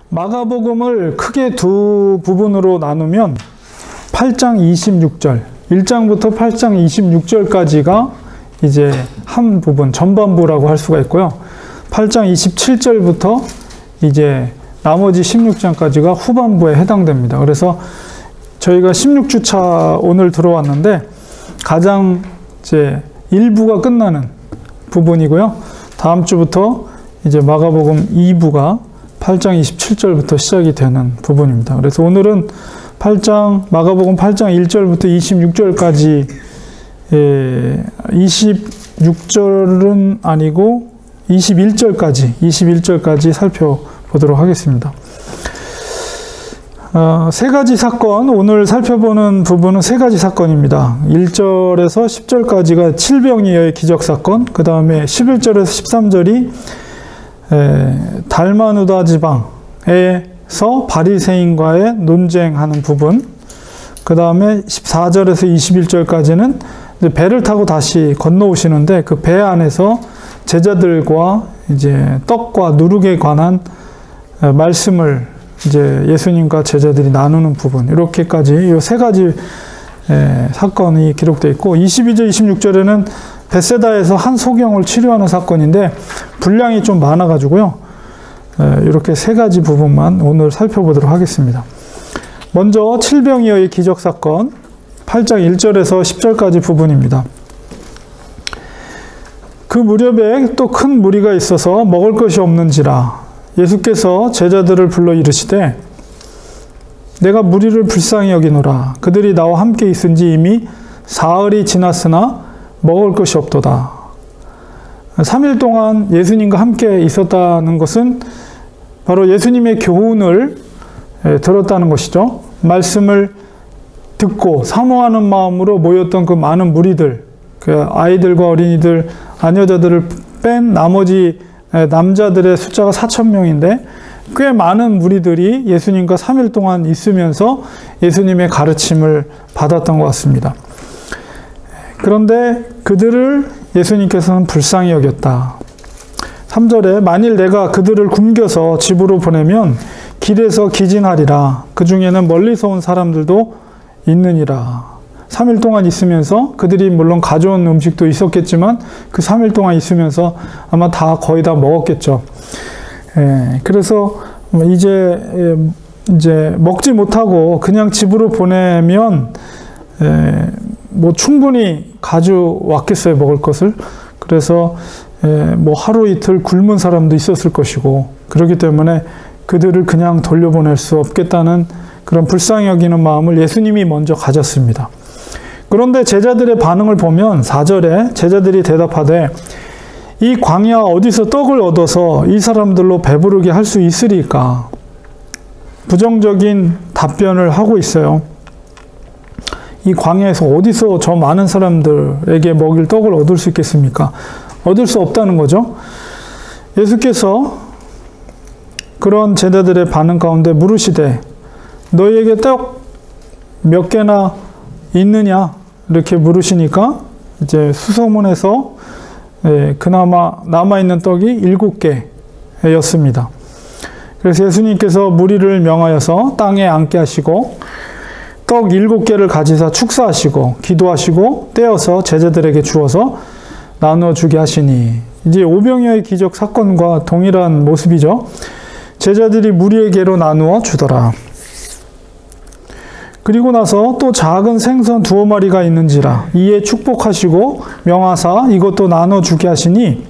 마가복음을 크게 두 부분으로 나누면 8장 26절, 1장부터 8장 26절까지가 이제 한 부분, 전반부라고 할 수가 있고요. 8장 27절부터 이제 나머지 16장까지가 후반부에 해당됩니다. 그래서 저희가 16주차 오늘 들어왔는데 가장 이제 1부가 끝나는 부분이고요. 다음 주부터 이제 마가복음 2부가 8장 27절부터 시작이 되는 부분입니다. 그래서 오늘은 마가복음 8장 1절부터 26절까지 26절은 아니고 21절까지 살펴보도록 하겠습니다. 세 가지 사건, 오늘 살펴보는 부분은 세 가지 사건입니다. 1절에서 10절까지가 칠병이어의 기적사건, 그 다음에 11절에서 13절이 달마누다 지방에서 바리새인과의 논쟁하는 부분, 그 다음에 14절에서 21절까지는 배를 타고 다시 건너오시는데 그 배 안에서 제자들과 이제 떡과 누룩에 관한 말씀을 이제 예수님과 제자들이 나누는 부분, 이렇게까지 이 세 가지 사건이 기록되어 있고, 22절, 26절에는 벳세다에서 한 소경을 치료하는 사건인데 분량이 좀 많아가지고요. 이렇게 세 가지 부분만 오늘 살펴보도록 하겠습니다. 먼저 칠병이어의 기적사건, 8장 1절에서 10절까지 부분입니다. 그 무렵에 또 큰 무리가 있어서 먹을 것이 없는지라 예수께서 제자들을 불러 이르시되 내가 무리를 불쌍히 여기노라. 그들이 나와 함께 있은지 이미 사흘이 지났으나 먹을 것이 없도다. 3일 동안 예수님과 함께 있었다는 것은 바로 예수님의 교훈을 들었다는 것이죠. 말씀을 듣고 사모하는 마음으로 모였던 그 많은 무리들, 그 아이들과 어린이들, 아녀자들을 뺀 나머지 남자들의 숫자가 4,000명인데 꽤 많은 무리들이 예수님과 3일 동안 있으면서 예수님의 가르침을 받았던 것 같습니다. 그런데 그들을 예수님께서는 불쌍히 여겼다. 3절에 만일 내가 그들을 굶겨서 집으로 보내면 길에서 기진하리라. 그 중에는 멀리서 온 사람들도 있느니라. 3일 동안 있으면서 그들이 물론 가져온 음식도 있었겠지만 그 3일 동안 있으면서 아마 다 거의 다 먹었겠죠. 그래서 이제 먹지 못하고 그냥 집으로 보내면 뭐 충분히 가져왔겠어요, 먹을 것을. 그래서 뭐 하루 이틀 굶은 사람도 있었을 것이고, 그렇기 때문에 그들을 그냥 돌려보낼 수 없겠다는 그런 불쌍히 여기는 마음을 예수님이 먼저 가졌습니다. 그런데 제자들의 반응을 보면 4절에 제자들이 대답하되 이 광야 어디서 떡을 얻어서 이 사람들로 배부르게 할 수 있으리까? 부정적인 답변을 하고 있어요. 이 광야에서 어디서 저 많은 사람들에게 먹일 떡을 얻을 수 있겠습니까? 얻을 수 없다는 거죠. 예수께서 그런 제자들의 반응 가운데 물으시되 너희에게 떡 몇 개나 있느냐? 이렇게 물으시니까 이제 수소문에서 그나마 남아있는 떡이 7개였습니다. 그래서 예수님께서 무리를 명하여서 땅에 앉게 하시고 떡 7개를 가지사 축사하시고 기도하시고 떼어서 제자들에게 주어서 나누어 주게 하시니, 이제 오병이어의 기적 사건과 동일한 모습이죠. 제자들이 무리에게로 나누어 주더라. 그리고 나서 또 작은 생선 2마리가 있는지라 이에 축복하시고 명하사 이것도 나눠주게 하시니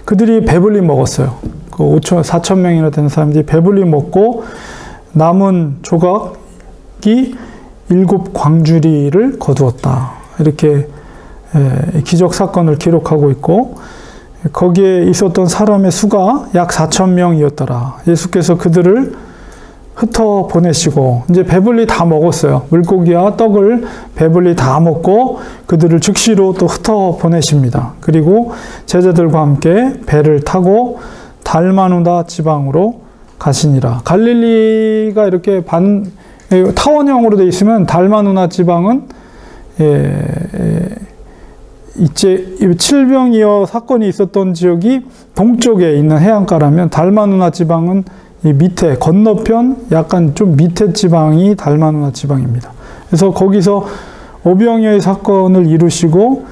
그들이 배불리 먹었어요. 그 4,000명이나 되는 사람들이 배불리 먹고 남은 조각이 7광주리를 거두었다. 이렇게 기적 사건을 기록하고 있고, 거기에 있었던 사람의 수가 약 4,000명이었더라. 예수께서 그들을 흩어 보내시고 이제 배불리 다 먹었어요. 물고기와 떡을 배불리 다 먹고 그들을 즉시로 또 흩어 보내십니다. 그리고 제자들과 함께 배를 타고 달마누다 지방으로 가시니라. 갈릴리가 이렇게 타원형으로 되어 있으면 달마누다 지방은 이제 칠병이어 사건이 있었던 지역이 동쪽에 있는 해안가라면 달마누나 지방은 이 밑에 건너편 약간 좀 밑에 지방이 달마누나 지방입니다. 그래서 거기서 오병이어의 사건을 이루시고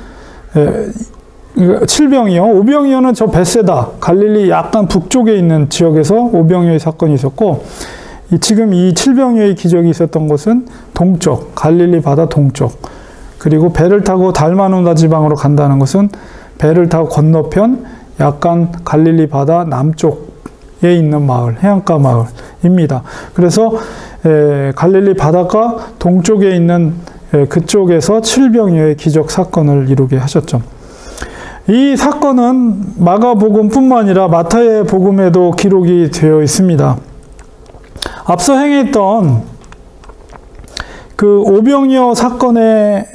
칠병이어, 오병이어는 저 벳세다 갈릴리 약간 북쪽에 있는 지역에서 오병이어의 사건이 있었고 지금 이 칠병이어의 기적이 있었던 곳은 동쪽, 갈릴리 바다 동쪽. 그리고 배를 타고 달마누나 지방으로 간다는 것은 배를 타고 건너편 약간 갈릴리 바다 남쪽에 있는 마을, 해안가 마을입니다. 그래서 갈릴리 바닷가 동쪽에 있는 그쪽에서 칠병이어의 기적 사건을 이루게 하셨죠. 이 사건은 마가복음뿐만 아니라 마타의 복음에도 기록이 되어 있습니다. 앞서 행했던 그 오병이어 사건의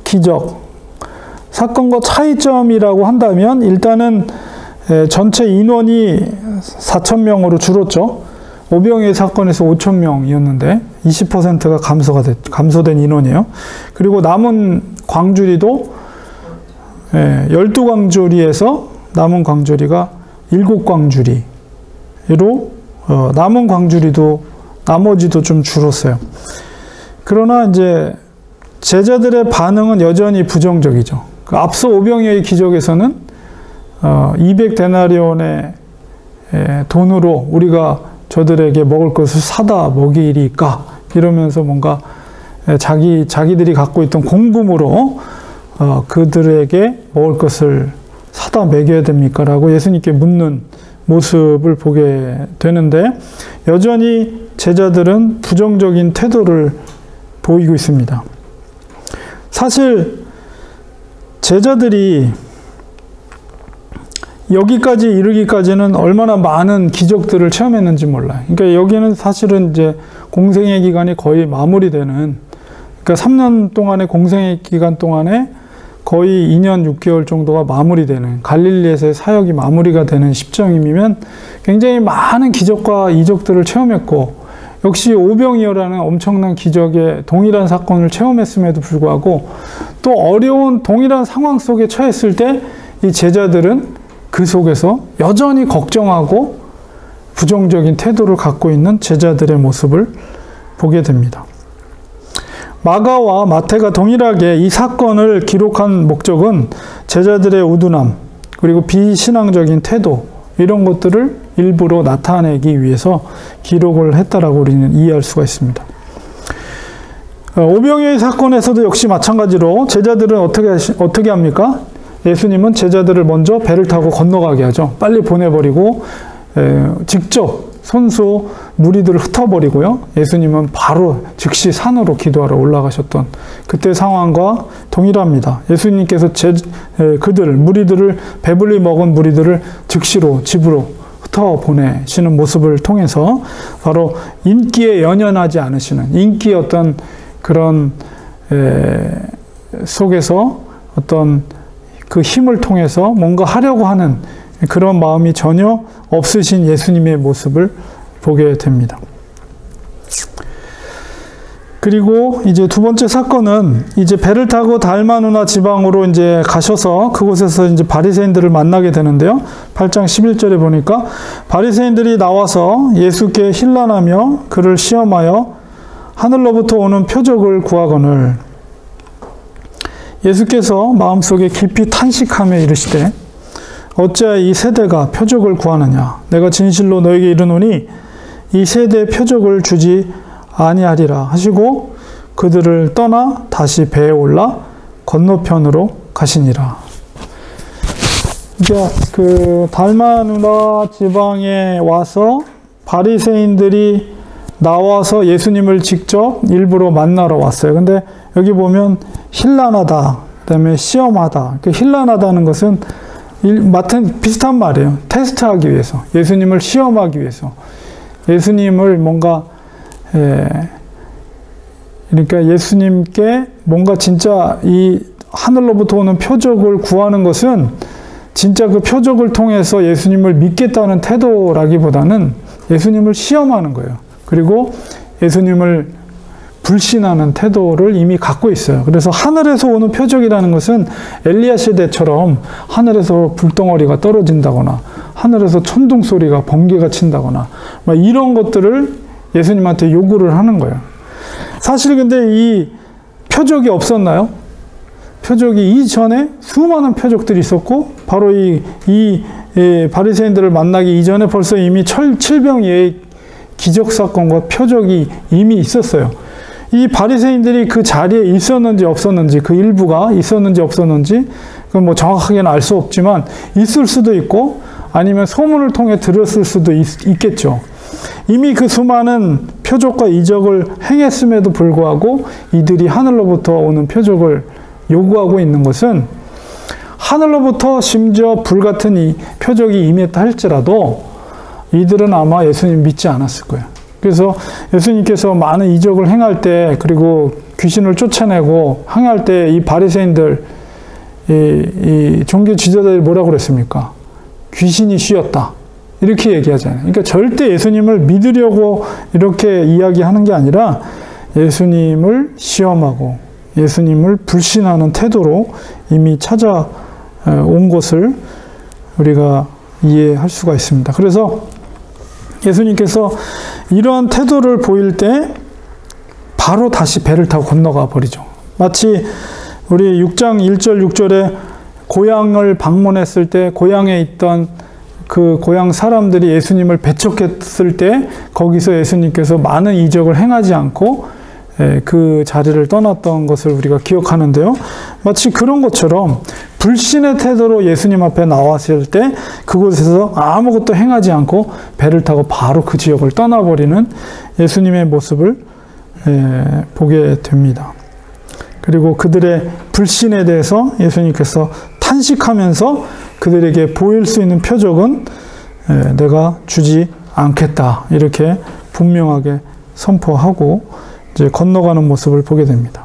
기적, 사건과 차이점이라고 한다면 일단은 전체 인원이 4,000명으로 줄었죠. 오병이어 사건에서 5,000명이었는데 20%가 감소된 인원이에요. 그리고 남은 광주리도 12광주리에서 남은 광주리가 7광주리로 남은 광주리도 나머지도 좀 줄었어요. 그러나 이제 제자들의 반응은 여전히 부정적이죠. 그 앞서 오병이어의 기적에서는 200데나리온의 돈으로 우리가 저들에게 먹을 것을 사다 먹이리까 이러면서 뭔가 자기들이 갖고 있던 공금으로 그들에게 먹을 것을 사다 먹여야 됩니까? 라고 예수님께 묻는 모습을 보게 되는데 여전히 제자들은 부정적인 태도를 보이고 있습니다. 사실 제자들이 여기까지 이르기까지는 얼마나 많은 기적들을 체험했는지 몰라요. 그러니까 여기는 사실은 이제 공생의 기간이 거의 마무리되는, 그러니까 3년 동안의 공생의 기간 동안에 거의 2년 6개월 정도가 마무리되는, 갈릴리에서의 사역이 마무리가 되는 시점이면 굉장히 많은 기적과 이적들을 체험했고, 역시 오병이어라는 엄청난 기적의 동일한 사건을 체험했음에도 불구하고 또 어려운 동일한 상황 속에 처했을 때 이 제자들은 그 속에서 여전히 걱정하고 부정적인 태도를 갖고 있는 제자들의 모습을 보게 됩니다. 마가와 마태가 동일하게 이 사건을 기록한 목적은 제자들의 우둔함, 그리고 비신앙적인 태도, 이런 것들을 일부러 나타내기 위해서 기록을 했다라고 우리는 이해할 수가 있습니다. 오병이어의 사건에서도 역시 마찬가지로 제자들은 어떻게 합니까? 예수님은 제자들을 먼저 배를 타고 건너가게 하죠. 빨리 보내버리고 직접 손수 무리들을 흩어버리고요. 예수님은 바로 즉시 산으로 기도하러 올라가셨던 그때 상황과 동일합니다. 예수님께서 무리들을 배불리 먹은 무리들을 즉시로 집으로 흩어보내시는 모습을 통해서 바로 인기에 연연하지 않으시는, 인기의 어떤 그런 속에서 어떤 그 힘을 통해서 뭔가 하려고 하는 그런 마음이 전혀 없으신 예수님의 모습을 보게 됩니다. 그리고 이제 두 번째 사건은 이제 배를 타고 달마누나 지방으로 이제 가셔서 그곳에서 이제 바리새인들을 만나게 되는데요. 8장 11절에 보니까 바리새인들이 나와서 예수께 힐난하며 그를 시험하여 하늘로부터 오는 표적을 구하거늘, 예수께서 마음속에 깊이 탄식하며 이르시되 어찌하여 이 세대가 표적을 구하느냐. 내가 진실로 너에게 이르노니 이 세대에 표적을 주지 아니하리라 하시고 그들을 떠나 다시 배에 올라 건너편으로 가시니라. 그러니까 그 달마누나 지방에 와서 바리새인들이 나와서 예수님을 직접 일부러 만나러 왔어요. 근데 여기 보면 힐난하다, 그다음에 시험하다. 힐난하다는 것은 비슷한 말이에요. 테스트하기 위해서, 예수님을 시험하기 위해서, 예수님을 뭔가 그러니까 예수님께 뭔가 진짜 이 하늘로부터 오는 표적을 구하는 것은 진짜 그 표적을 통해서 예수님을 믿겠다는 태도라기보다는 예수님을 시험하는 거예요. 그리고 예수님을 불신하는 태도를 이미 갖고 있어요. 그래서 하늘에서 오는 표적이라는 것은 엘리야 시대처럼 하늘에서 불덩어리가 떨어진다거나 하늘에서 천둥 소리가 번개가 친다거나 막 이런 것들을 예수님한테 요구를 하는 거예요. 사실 근데 이 표적이 없었나요? 표적이 이전에 수많은 표적들이 있었고 바로 이 바리새인들을 만나기 이전에 벌써 이미 칠병이의 기적 사건과 표적이 이미 있었어요. 이 바리새인들이 그 자리에 있었는지 없었는지, 그 일부가 있었는지 없었는지 그건 뭐 정확하게는 알 수 없지만 있을 수도 있고 아니면 소문을 통해 들었을 수도 있겠죠. 이미 그 수많은 표적과 이적을 행했음에도 불구하고 이들이 하늘로부터 오는 표적을 요구하고 있는 것은 하늘로부터 심지어 불같은 이 표적이 임했다 할지라도 이들은 아마 예수님 믿지 않았을 거예요. 그래서 예수님께서 많은 이적을 행할 때 그리고 귀신을 쫓아내고 행할 때 이 바리새인들 이 종교 지도자들이 뭐라고 그랬습니까? 귀신이 쉬었다. 이렇게 얘기하잖아요. 그러니까 절대 예수님을 믿으려고 이렇게 이야기하는 게 아니라 예수님을 시험하고 예수님을 불신하는 태도로 이미 찾아온 것을 우리가 이해할 수가 있습니다. 그래서 예수님께서 이러한 태도를 보일 때 바로 다시 배를 타고 건너가 버리죠. 마치 우리 6장 1절 6절에 고향을 방문했을 때 고향에 있던 그 고향 사람들이 예수님을 배척했을 때 거기서 예수님께서 많은 이적을 행하지 않고 그 자리를 떠났던 것을 우리가 기억하는데요. 마치 그런 것처럼 불신의 태도로 예수님 앞에 나왔을 때 그곳에서 아무것도 행하지 않고 배를 타고 바로 그 지역을 떠나버리는 예수님의 모습을 보게 됩니다. 그리고 그들의 불신에 대해서 예수님께서 탄식하면서 그들에게 보일 수 있는 표적은 내가 주지 않겠다. 이렇게 분명하게 선포하고 이제 건너가는 모습을 보게 됩니다.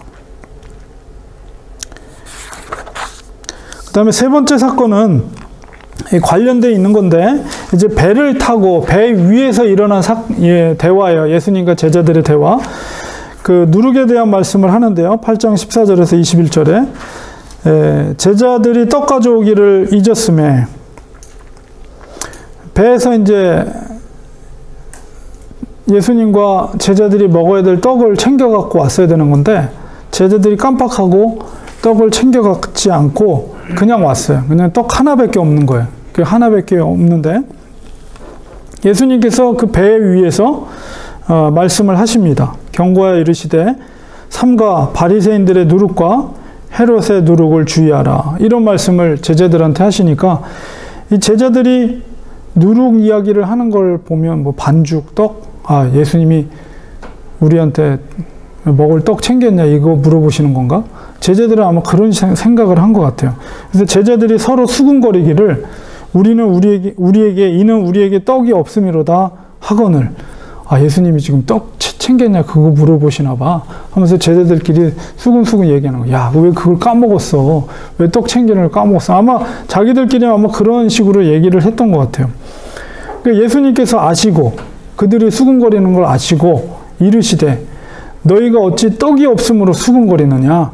그 다음에 세 번째 사건은 관련되어 있는 건데 이제 배를 타고 배 위에서 일어난 대화예요. 예수님과 제자들의 대화. 그 누룩에 대한 말씀을 하는데요. 8장 14절에서 21절에 제자들이 떡 가져오기를 잊었음에 배에서 이제 예수님과 제자들이 먹어야 될 떡을 챙겨 갖고 왔어야 되는 건데 제자들이 깜빡하고 떡을 챙겨 갖지 않고 그냥 왔어요. 그냥 떡 하나밖에 없는 거예요. 그 하나밖에 없는데 예수님께서 그 배 위에서 말씀을 하십니다. 경고하여 이르시되 삼가 바리새인들의 누룩과 헤롯의 누룩을 주의하라. 이런 말씀을 제자들한테 하시니까 이 제자들이 누룩 이야기를 하는 걸 보면 뭐 반죽, 떡, 예수님이 우리한테 먹을 떡 챙겼냐 이거 물어보시는 건가? 제자들은 아마 그런 생각을 한 것 같아요. 그래서 제자들이 서로 수군거리기를 이는 우리에게 떡이 없음이로다 하거늘 예수님이 지금 떡 챙겼냐 그거 물어보시나 봐 하면서 제자들끼리 수근수근 얘기하는 거야. 야, 왜 그걸 까먹었어? 왜 떡 챙기는 걸 까먹었어? 아마 자기들끼리 아마 그런 식으로 얘기를 했던 것 같아요. 그러니까 예수님께서 아시고 그들이 수군거리는 걸 아시고 이르시되 너희가 어찌 떡이 없음으로 수군거리느냐?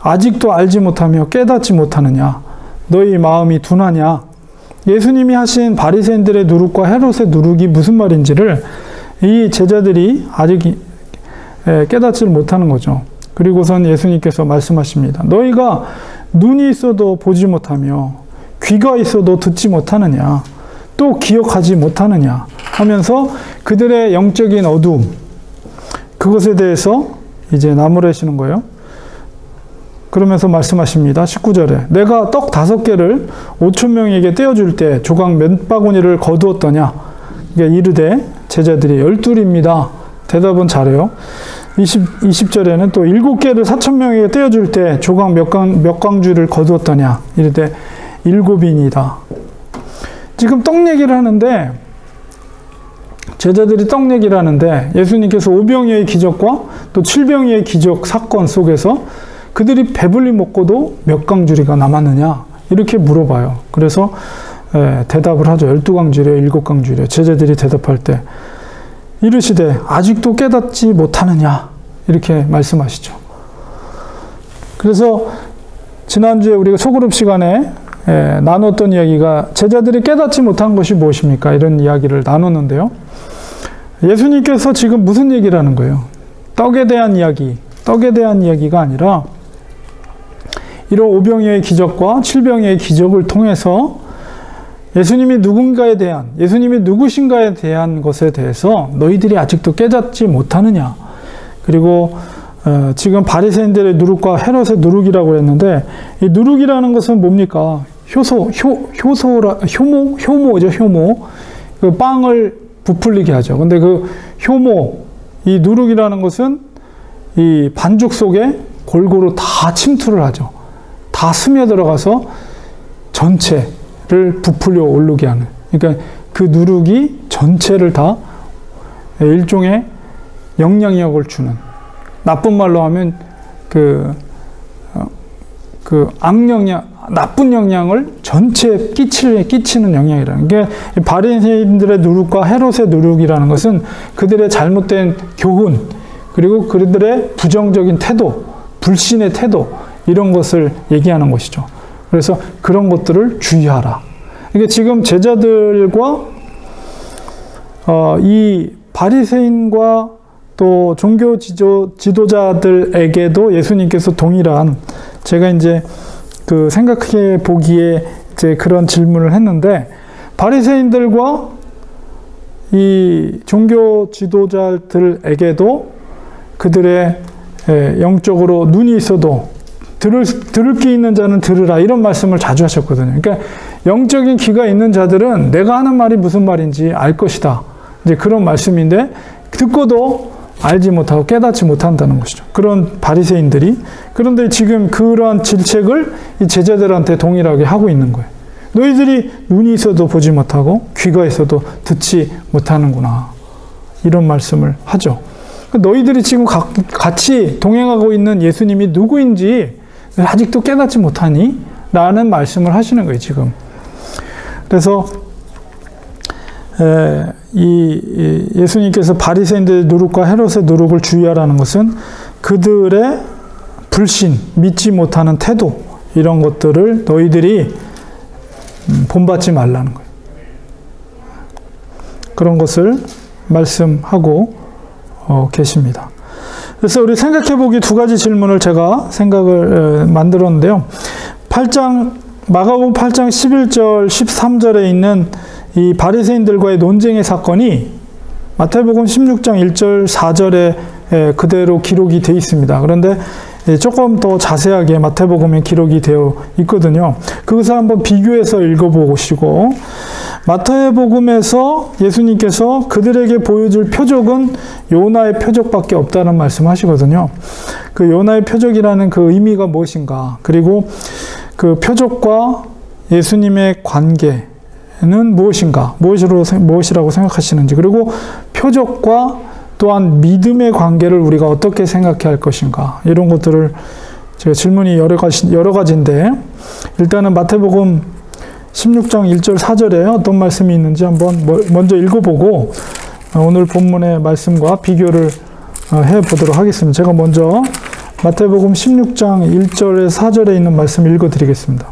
아직도 알지 못하며 깨닫지 못하느냐? 너희 마음이 둔하냐? 예수님이 하신 바리새인들의 누룩과 헤롯의 누룩이 무슨 말인지를 이 제자들이 아직 깨닫지를 못하는 거죠. 그리고선 예수님께서 말씀하십니다. 너희가 눈이 있어도 보지 못하며 귀가 있어도 듣지 못하느냐? 또 기억하지 못하느냐? 하면서 그들의 영적인 어두움, 그것에 대해서 이제 나무라시는 거예요. 그러면서 말씀하십니다. 19절에 내가 떡 5개를 5,000명에게 떼어줄 때 조각 몇 바구니를 거두었더냐? 그러니까 이르되 제자들이 12입니다. 대답은 잘해요. 20절에는 또 7개를 4,000명에게 떼어줄 때 조각 몇 광주를 거두었더냐? 이르되 7이니이다. 지금 떡 얘기를 하는데 제자들이 떡 얘기를 하는데 예수님께서 5병이의 기적과 또 7병이의 기적 사건 속에서 그들이 배불리 먹고도 몇 광주리가 남았느냐 이렇게 물어봐요. 그래서 대답을 하죠. 12광주리요 7광주리요. 제자들이 대답할 때 이르시되 아직도 깨닫지 못하느냐? 이렇게 말씀하시죠. 그래서 지난주에 우리가 소그룹 시간에 나눴던 이야기가 제자들이 깨닫지 못한 것이 무엇입니까? 이런 이야기를 나눴는데요. 예수님께서 지금 무슨 얘기를 하는 거예요? 떡에 대한 이야기가 아니라 이런 오병이어의 기적과 칠병이어의 기적을 통해서 예수님이 예수님이 누구신가에 대한 것에 대해서 너희들이 아직도 깨닫지 못하느냐. 그리고 지금 바리새인들의 누룩과 헤롯의 누룩이라고 했는데, 이 누룩이라는 것은 뭡니까? 효모죠, 효모. 그 빵을 부풀리게 하죠. 근데 그 효모, 이 누룩이라는 것은 이 반죽 속에 골고루 다 침투를 하죠. 다 스며들어가서 전체를 부풀려 오르게 하는. 그러니까 그 누룩이 전체를 다 일종의 영향력을 주는. 나쁜 말로 하면 나쁜 영향을 전체에 끼치는 영향이라는 게, 바리새인들의 누룩과 헤롯의 누룩이라는 것은 그들의 잘못된 교훈, 그리고 그들의 부정적인 태도, 불신의 태도, 이런 것을 얘기하는 것이죠. 그래서 그런 것들을 주의하라. 이게 지금 제자들과 이 바리새인과 또 종교 지도자들에게도 예수님께서 동일한, 제가 이제 생각해 보기에 이제 그런 질문을 했는데, 바리새인들과 이 종교 지도자들에게도 그들의 영적으로 눈이 있어도 들을 귀 있는 자는 들으라, 이런 말씀을 자주 하셨거든요. 그러니까 영적인 귀가 있는 자들은 내가 하는 말이 무슨 말인지 알 것이다. 이제 그런 말씀인데, 듣고도 알지 못하고 깨닫지 못한다는 것이죠. 그런 바리새인들이. 그런데 지금 그러한 질책을 이 제자들한테 동일하게 하고 있는 거예요. 너희들이 눈이 있어도 보지 못하고 귀가 있어도 듣지 못하는구나. 이런 말씀을 하죠. 너희들이 지금 같이 동행하고 있는 예수님이 누구인지 아직도 깨닫지 못하니? 라는 말씀을 하시는 거예요, 지금. 그래서 예수님께서 바리새인들의 누룩과 헤롯의 누룩을 주의하라는 것은 그들의 불신, 믿지 못하는 태도, 이런 것들을 너희들이 본받지 말라는 거예요. 그런 것을 말씀하고 계십니다. 그래서 우리 생각해보기 두 가지 질문을 제가 만들었는데요. 마가복음 8장 11절, 13절에 있는 이 바리새인들과의 논쟁의 사건이 마태복음 16장 1절, 4절에 그대로 기록이 되어 있습니다. 그런데 조금 더 자세하게 마태복음에 기록이 되어 있거든요. 그것을 한번 비교해서 읽어보시고, 마태복음에서 예수님께서 그들에게 보여줄 표적은 요나의 표적밖에 없다는 말씀하시거든요. 그 요나의 표적이라는 그 의미가 무엇인가, 그리고 그 표적과 예수님의 관계는 무엇이라고 생각하시는지, 그리고 표적과 또한 믿음의 관계를 우리가 어떻게 생각해야 할 것인가, 이런 것들을 제가 질문이 여러 가지인데, 일단은 마태복음 16장 1절 4절에 어떤 말씀이 있는지 한번 먼저 읽어보고 오늘 본문의 말씀과 비교를 해보도록 하겠습니다. 제가 먼저 마태복음 16장 1절에 4절에 있는 말씀 읽어드리겠습니다.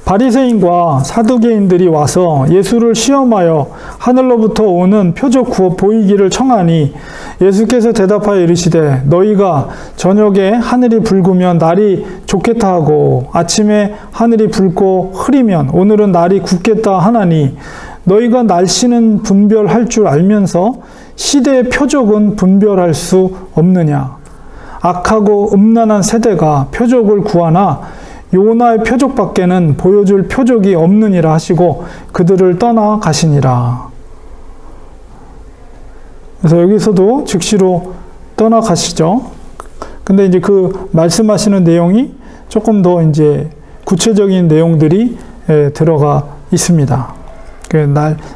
바리새인과 사두개인들이 와서 예수를 시험하여 하늘로부터 오는 표적 보이기를 청하니, 예수께서 대답하여 이르시되 너희가 저녁에 하늘이 붉으면 날이 좋겠다 하고 아침에 하늘이 붉고 흐리면 오늘은 날이 굳겠다 하나니, 너희가 날씨는 분별할 줄 알면서 시대의 표적은 분별할 수 없느냐. 악하고 음란한 세대가 표적을 구하나 요나의 표적밖에는 보여줄 표적이 없느니라 하시고 그들을 떠나 가시니라. 그래서 여기서도 즉시로 떠나가시죠. 근데 이제 그 말씀하시는 내용이 조금 더 이제 구체적인 내용들이 들어가 있습니다.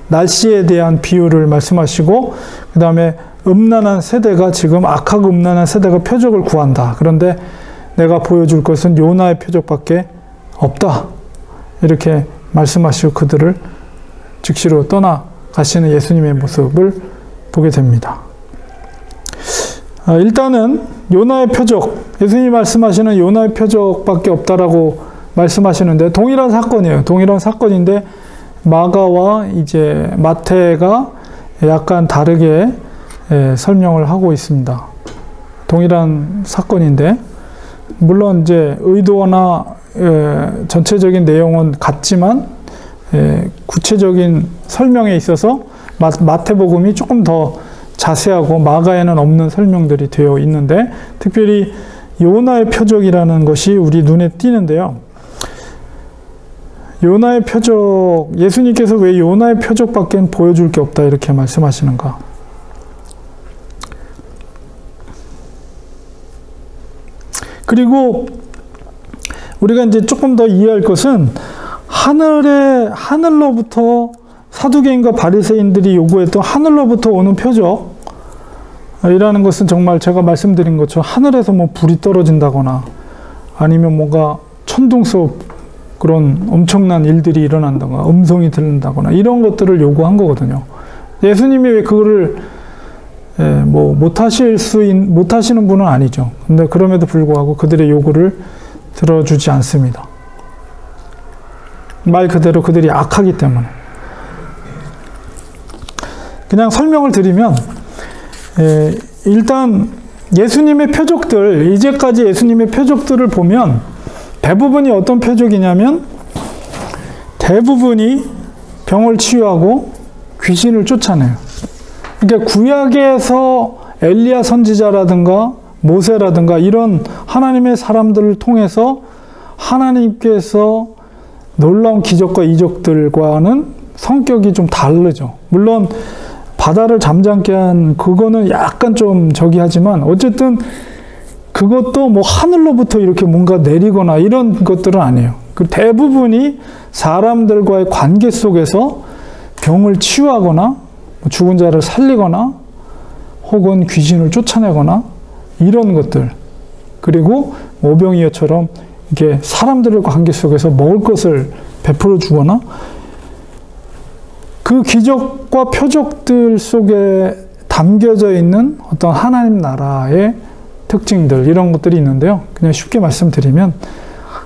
날씨에 대한 비유를 말씀하시고, 그 다음에 음란한 세대가 지금 악하고 음란한 세대가 표적을 구한다. 그런데 내가 보여줄 것은 요나의 표적밖에 없다. 이렇게 말씀하시고 그들을 즉시로 떠나가시는 예수님의 모습을 보게 됩니다. 일단은 요나의 표적, 예수님이 말씀하시는 요나의 표적밖에 없다라고 말씀하시는데 동일한 사건이에요. 동일한 사건인데 마가와 이제 마태가 약간 다르게 설명을 하고 있습니다. 동일한 사건인데 물론 이제 의도나 전체적인 내용은 같지만 구체적인 설명에 있어서 마태복음이 조금 더 자세하고 마가에는 없는 설명들이 되어 있는데 특별히 요나의 표적이라는 것이 우리 눈에 띄는데요. 요나의 표적, 예수님께서 왜 요나의 표적밖에 보여줄 게 없다 이렇게 말씀하시는가? 그리고 우리가 이제 조금 더 이해할 것은 하늘로부터 사두개인과 바리새인들이 요구했던 하늘로부터 오는 표적이라는 것은 정말 제가 말씀드린 것처럼 하늘에서 뭐 불이 떨어진다거나 아니면 뭔가 천둥속 그런 엄청난 일들이 일어난다거나 음성이 들린다거나 이런 것들을 요구한 거거든요. 예수님이 왜 그거를 못하시는 분은 아니죠. 근데 그럼에도 불구하고 그들의 요구를 들어주지 않습니다. 말 그대로 그들이 악하기 때문에. 그냥 설명을 드리면 일단 예수님의 표적들, 이제까지 예수님의 표적들을 보면 대부분이 어떤 표적이냐면 대부분이 병을 치유하고 귀신을 쫓아내요. 그러니까 구약에서 엘리야 선지자라든가 모세라든가 이런 하나님의 사람들을 통해서 하나님께서 놀라운 기적과 이적들과는 성격이 좀 다르죠. 물론 바다를 잠잠게 한 그거는 약간 좀 저기 하지만 어쨌든 그것도 뭐 하늘로부터 이렇게 뭔가 내리거나 이런 것들은 아니에요. 그 대부분이 사람들과의 관계 속에서 병을 치유하거나 죽은 자를 살리거나 혹은 귀신을 쫓아내거나 이런 것들, 그리고 오병이어처럼 이게 사람들의 관계 속에서 먹을 것을 베풀어 주거나 그 기적과 표적들 속에 담겨져 있는 어떤 하나님 나라의 특징들, 이런 것들이 있는데요. 그냥 쉽게 말씀드리면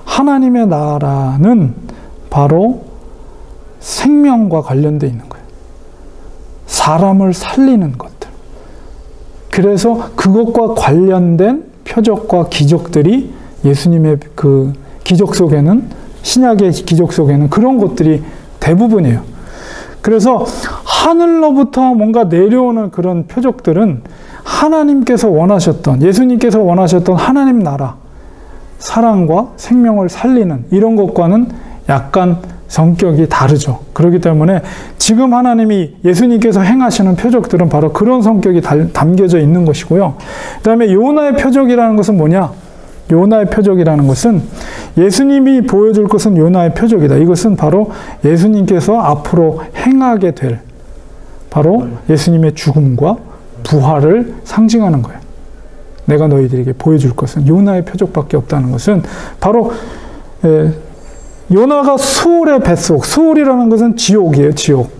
하나님의 나라는 바로 생명과 관련되어 있는 거예요. 사람을 살리는 것들. 그래서 그것과 관련된 표적과 기적들이 예수님의 그 기적 속에는, 신약의 기적 속에는 그런 것들이 대부분이에요. 그래서 하늘로부터 뭔가 내려오는 그런 표적들은 하나님께서 원하셨던, 예수님께서 원하셨던 하나님 나라, 사랑과 생명을 살리는 이런 것과는 약간 성격이 다르죠. 그렇기 때문에 지금 하나님이 예수님께서 행하시는 표적들은 바로 그런 성격이 담겨져 있는 것이고요. 그 다음에 요나의 표적이라는 것은 뭐냐? 요나의 표적이라는 것은 예수님이 보여줄 것은 요나의 표적이다. 이것은 바로 예수님께서 앞으로 행하게 될 바로 예수님의 죽음과 부활을 상징하는 거예요. 내가 너희들에게 보여줄 것은 요나의 표적밖에 없다는 것은 바로 요나가 수올의 뱃속, 수올이라는 것은 지옥이에요. 지옥.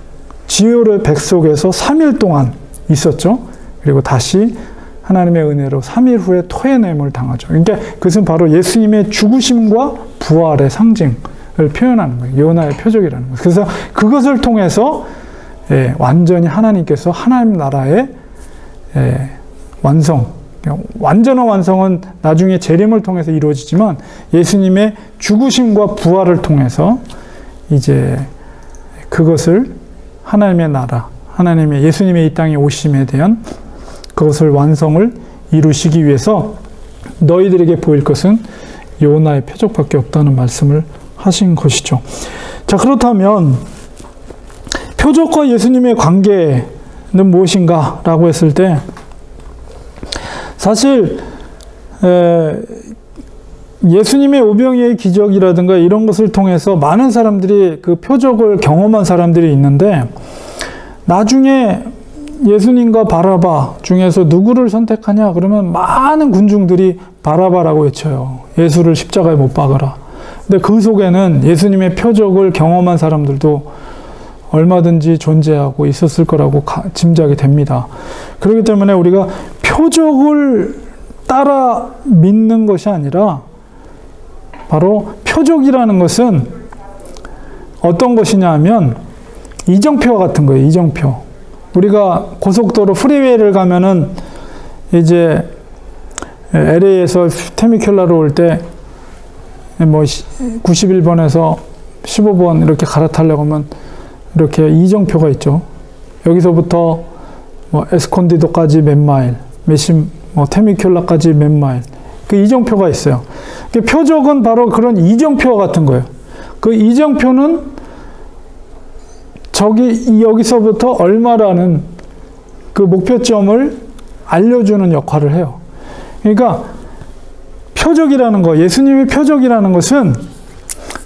지옥의 뱃속에서 3일 동안 있었죠. 그리고 다시 하나님의 은혜로 3일 후에 토해냄을 당하죠. 그러니까 그것은 바로 예수님의 죽으심과 부활의 상징을 표현하는 거예요. 요나의 표적이라는 것. 그래서 그것을 통해서 완전히 하나님께서 하나님 나라의 완성, 완전한 완성은 나중에 재림을 통해서 이루어지지만 예수님의 죽으심과 부활을 통해서 이제 그것을 하나님의 나라, 하나님의 예수님의 이 땅에 오심에 대한 그것을 완성을 이루시기 위해서 너희들에게 보일 것은 요나의 표적밖에 없다는 말씀을 하신 것이죠. 자, 그렇다면 표적과 예수님의 관계는 무엇인가? 라고 했을 때 사실 예수님의 오병이의 기적이라든가 이런 것을 통해서 많은 사람들이 그 표적을 경험한 사람들이 있는데 나중에 예수님과 바라바 중에서 누구를 선택하냐 그러면 많은 군중들이 바라바라고 외쳐요. 예수를 십자가에 못 박아라. 근데 그 속에는 예수님의 표적을 경험한 사람들도 얼마든지 존재하고 있었을 거라고 짐작이 됩니다. 그렇기 때문에 우리가 표적을 따라 믿는 것이 아니라 바로 표적이라는 것은 어떤 것이냐 하면 이정표와 같은 거예요. 이정표. 우리가 고속도로 프리웨이를 가면은 이제 LA에서 테미큘라로 올 때 뭐 91번에서 15번 이렇게 갈아타려고 하면 이렇게 이정표가 있죠. 여기서부터 뭐 에스콘디도까지 몇 마일, 뭐 테미큘라까지 몇 마일. 그 이정표가 있어요. 그 표적은 바로 그런 이정표와 같은 거예요. 그 이정표는 여기서부터 얼마라는 그 목표점을 알려주는 역할을 해요. 그러니까 표적이라는 거, 예수님의 표적이라는 것은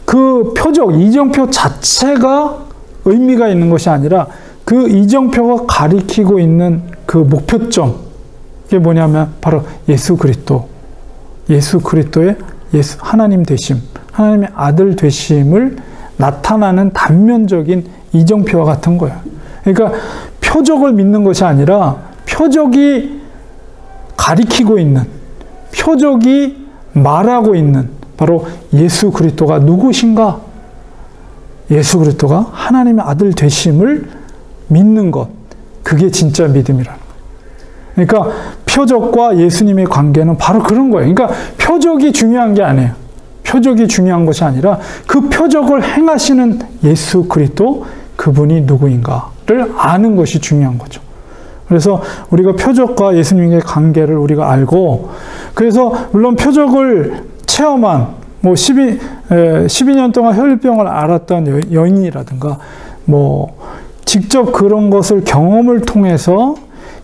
그 표적, 이정표 자체가 의미가 있는 것이 아니라 그 이정표가 가리키고 있는 그 목표점, 이게 뭐냐면 바로 예수 그리스도의 하나님 되심, 하나님의 아들 되심을 나타나는 단면적인 이정표와 같은 거예요. 그러니까 표적을 믿는 것이 아니라 표적이 가리키고 있는, 표적이 말하고 있는 바로 예수 그리스도가 누구신가? 예수 그리스도가 하나님의 아들 되심을 믿는 것, 그게 진짜 믿음이라는 거예요. 그러니까 표적과 예수님의 관계는 바로 그런 거예요. 그러니까 표적이 중요한 게 아니에요. 표적이 중요한 것이 아니라 그 표적을 행하시는 예수 그리스도, 그분이 누구인가를 아는 것이 중요한 거죠. 그래서 우리가 표적과 예수님의 관계를 우리가 알고, 그래서 물론 표적을 체험한 뭐 12년 동안 혈류병을 앓았던 여인이라든가 뭐 직접 그런 것을 경험을 통해서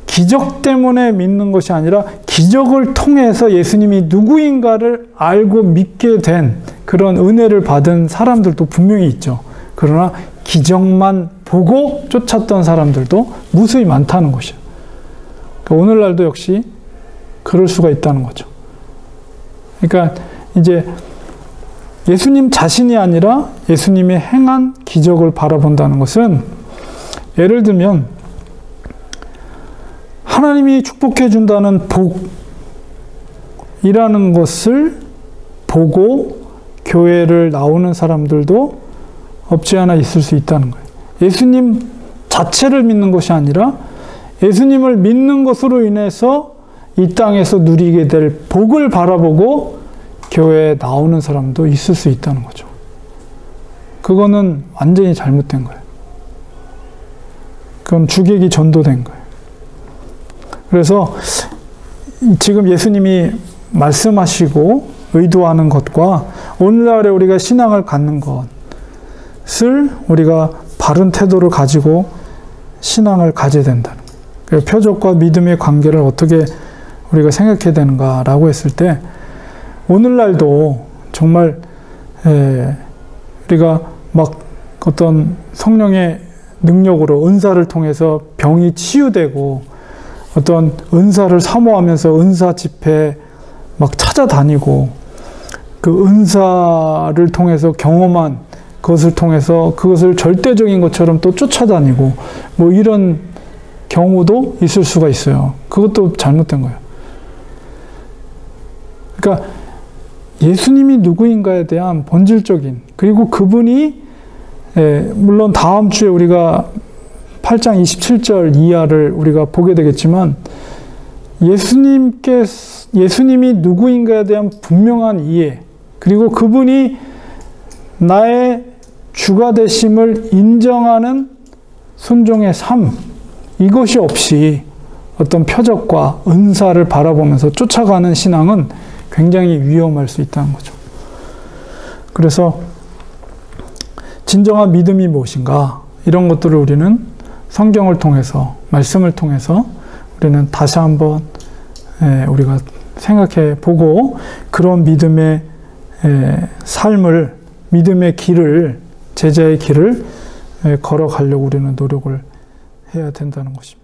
기적 때문에 믿는 것이 아니라 기적을 통해서 예수님이 누구인가를 알고 믿게 된 그런 은혜를 받은 사람들도 분명히 있죠. 그러나 기적만 보고 쫓았던 사람들도 무수히 많다는 것이에요. 그러니까 오늘날도 역시 그럴 수가 있다는 거죠. 그러니까 이제 예수님 자신이 아니라 예수님이 행한 기적을 바라본다는 것은, 예를 들면 하나님이 축복해 준다는 복이라는 것을 보고 교회를 나오는 사람들도 없지 않아 있을 수 있다는 거예요. 예수님 자체를 믿는 것이 아니라 예수님을 믿는 것으로 인해서 이 땅에서 누리게 될 복을 바라보고 교회에 나오는 사람도 있을 수 있다는 거죠. 그거는 완전히 잘못된 거예요. 그건 주객이 전도된 거예요. 그래서 지금 예수님이 말씀하시고 의도하는 것과 오늘날에 우리가 신앙을 갖는 것을 우리가 바른 태도를 가지고 신앙을 가져야 된다는 거예요. 표적과 믿음의 관계를 어떻게 우리가 생각해야 되는가라고 했을 때, 오늘날도 정말 우리가 막 어떤 성령의 능력으로 은사를 통해서 병이 치유되고 어떤 은사를 사모하면서 은사 집회 막 찾아다니고 그 은사를 통해서 경험한 그것을 통해서 그것을 절대적인 것처럼 또 쫓아다니고 뭐 이런 경우도 있을 수가 있어요. 그것도 잘못된 거예요. 그러니까 예수님이 누구인가에 대한 본질적인, 그리고 그분이 물론 다음 주에 우리가 8장 27절 이하를 우리가 보게 되겠지만, 예수님이 누구인가에 대한 분명한 이해, 그리고 그분이 나의 주가 되심을 인정하는 순종의 삶, 이것이 없이 어떤 표적과 은사를 바라보면서 쫓아가는 신앙은 굉장히 위험할 수 있다는 거죠. 그래서 진정한 믿음이 무엇인가, 이런 것들을 우리는 성경을 통해서, 말씀을 통해서 우리는 다시 한번 우리가 생각해 보고, 그런 믿음의 삶을, 믿음의 길을, 제자의 길을 걸어가려고 우리는 노력을 해야 된다는 것입니다.